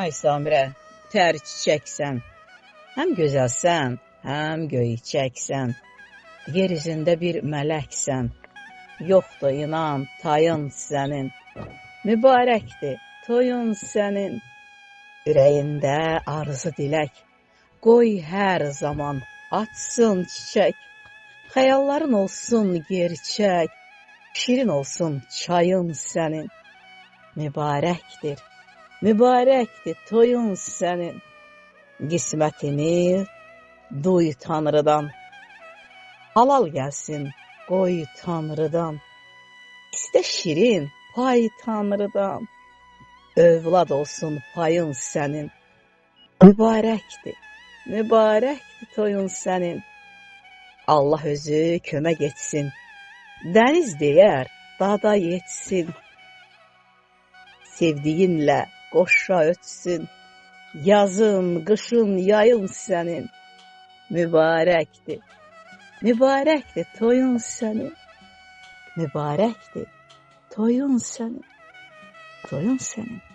Ay Samirə, tər çiçəksən, həm gözəlsən, həm göyçəksən, yer üzündə bir mələksən, yoxdur inan tayın sənin, mübarəkdir toyun sənin, ürəyində arzu dilək, qoy hər zaman açsın çiçək, xəyalların olsun gerçək, şirin olsun çayın sənin, mübarəkdir. Mübarəkdir toyun sənin, qismətini duy Tanrıdan, halal gəlsin qoy Tanrıdan, istə şirin pay Tanrıdan, övlad olsun payın sənin, mübarəkdir, mübarəkdir toyun sənin, Allah özü kömək etsin, dəniz deyər dada yetsin, sevdiyinlə qoşa ötsün, yazın, qışın, yayın sənin, mübarəkdir, mübarəkdir toyun sənin, mübarəkdir toyun sənin, toyun sənin.